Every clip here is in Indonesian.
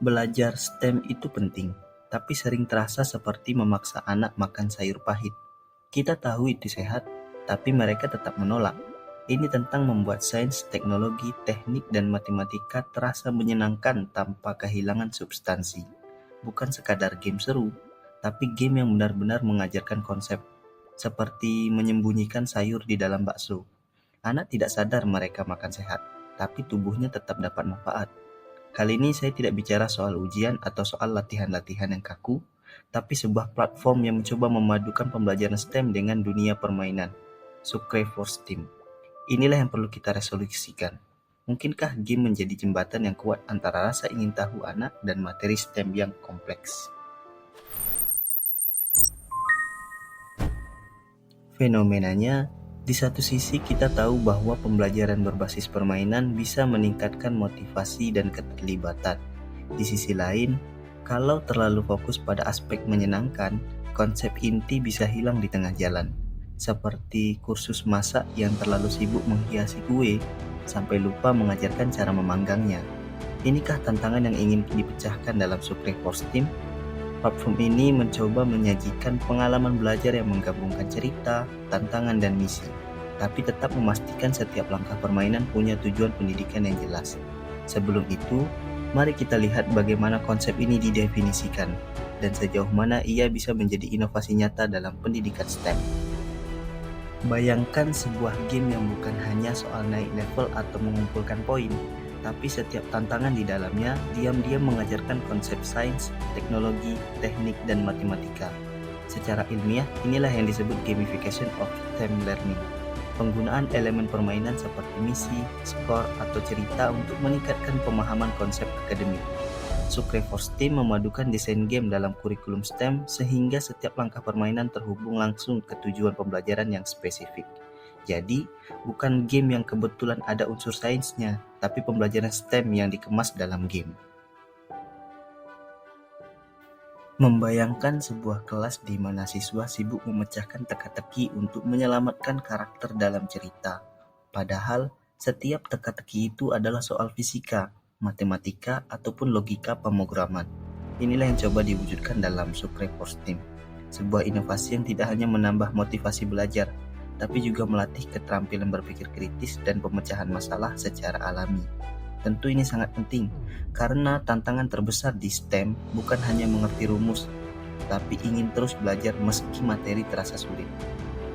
Belajar STEM itu penting, tapi sering terasa seperti memaksa anak makan sayur pahit. Kita tahu itu sehat, tapi mereka tetap menolak. Ini tentang membuat sains, teknologi, teknik, dan matematika terasa menyenangkan tanpa kehilangan substansi. Bukan sekadar game seru, tapi game yang benar-benar mengajarkan konsep, seperti menyembunyikan sayur di dalam bakso. Anak tidak sadar mereka makan sehat, tapi tubuhnya tetap dapat manfaat. Kali ini saya tidak bicara soal ujian atau soal latihan-latihan yang kaku, tapi sebuah platform yang mencoba memadukan pembelajaran STEM dengan dunia permainan, Sukre for STEAM. Inilah yang perlu kita resolusikan. Mungkinkah game menjadi jembatan yang kuat antara rasa ingin tahu anak dan materi STEM yang kompleks? Fenomenanya, di satu sisi kita tahu bahwa pembelajaran berbasis permainan bisa meningkatkan motivasi dan keterlibatan. Di sisi lain, kalau terlalu fokus pada aspek menyenangkan, konsep inti bisa hilang di tengah jalan. Seperti kursus masak yang terlalu sibuk menghiasi kue, sampai lupa mengajarkan cara memanggangnya. Inikah tantangan yang ingin dipecahkan dalam Sukre for STEAM? Platform ini mencoba menyajikan pengalaman belajar yang menggabungkan cerita, tantangan, dan misi, tapi tetap memastikan setiap langkah permainan punya tujuan pendidikan yang jelas. Sebelum itu, mari kita lihat bagaimana konsep ini didefinisikan, dan sejauh mana ia bisa menjadi inovasi nyata dalam pendidikan STEM. Bayangkan sebuah game yang bukan hanya soal naik level atau mengumpulkan poin, tapi setiap tantangan di dalamnya diam-diam mengajarkan konsep sains, teknologi, teknik, dan matematika. Secara ilmiah, inilah yang disebut gamification of STEM learning. Penggunaan elemen permainan seperti misi, skor, atau cerita untuk meningkatkan pemahaman konsep akademik. Sukre for STEAM memadukan desain game dalam kurikulum STEM sehingga setiap langkah permainan terhubung langsung ke tujuan pembelajaran yang spesifik. Jadi, bukan game yang kebetulan ada unsur sainsnya, tapi pembelajaran STEM yang dikemas dalam game. Membayangkan sebuah kelas di mana siswa sibuk memecahkan teka-teki untuk menyelamatkan karakter dalam cerita. Padahal, setiap teka-teki itu adalah soal fisika, matematika, ataupun logika pemrograman. Inilah yang coba diwujudkan dalam Sukre for STEAM. Sebuah inovasi yang tidak hanya menambah motivasi belajar, tapi juga melatih keterampilan berpikir kritis dan pemecahan masalah secara alami. Tentu ini sangat penting, karena tantangan terbesar di STEM bukan hanya mengerti rumus, tapi ingin terus belajar meski materi terasa sulit.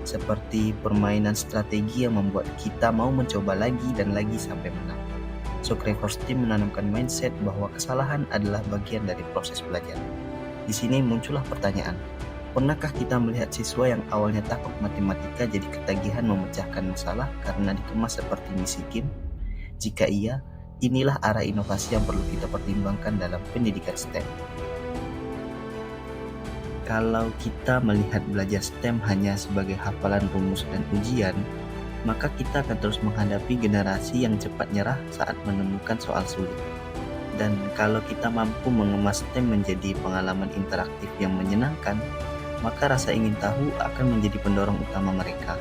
Seperti permainan strategi yang membuat kita mau mencoba lagi dan lagi sampai menang. Sukre for STEAM menanamkan mindset bahwa kesalahan adalah bagian dari proses belajar. Di sini muncullah pertanyaan, pernahkah kita melihat siswa yang awalnya takut matematika jadi ketagihan memecahkan masalah karena dikemas seperti misi game? Jika iya, inilah arah inovasi yang perlu kita pertimbangkan dalam pendidikan STEM. Kalau kita melihat belajar STEM hanya sebagai hafalan rumus dan ujian, maka kita akan terus menghadapi generasi yang cepat nyerah saat menemukan soal sulit. Dan kalau kita mampu mengemas STEM menjadi pengalaman interaktif yang menyenangkan, maka rasa ingin tahu akan menjadi pendorong utama mereka.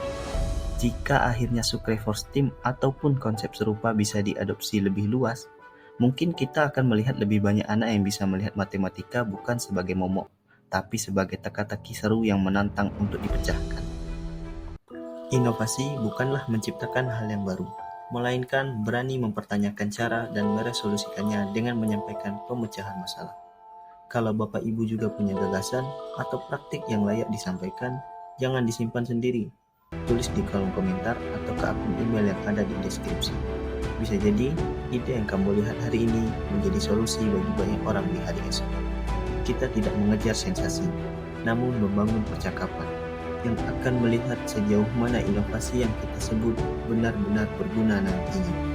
Jika akhirnya Sukre for STEAM ataupun konsep serupa bisa diadopsi lebih luas, mungkin kita akan melihat lebih banyak anak yang bisa melihat matematika bukan sebagai momok, tapi sebagai teka-teki seru yang menantang untuk dipecahkan. Inovasi bukanlah menciptakan hal yang baru, melainkan berani mempertanyakan cara dan meresolusikannya dengan menyampaikan pemecahan masalah. Kalau Bapak Ibu juga punya gagasan atau praktik yang layak disampaikan, jangan disimpan sendiri. Tulis di kolom komentar atau ke akun email yang ada di deskripsi. Bisa jadi, ide yang kamu lihat hari ini menjadi solusi bagi banyak orang di hari esok. Kita tidak mengejar sensasi, namun membangun percakapan yang akan melihat sejauh mana inovasi yang kita sebut benar-benar berguna nantinya.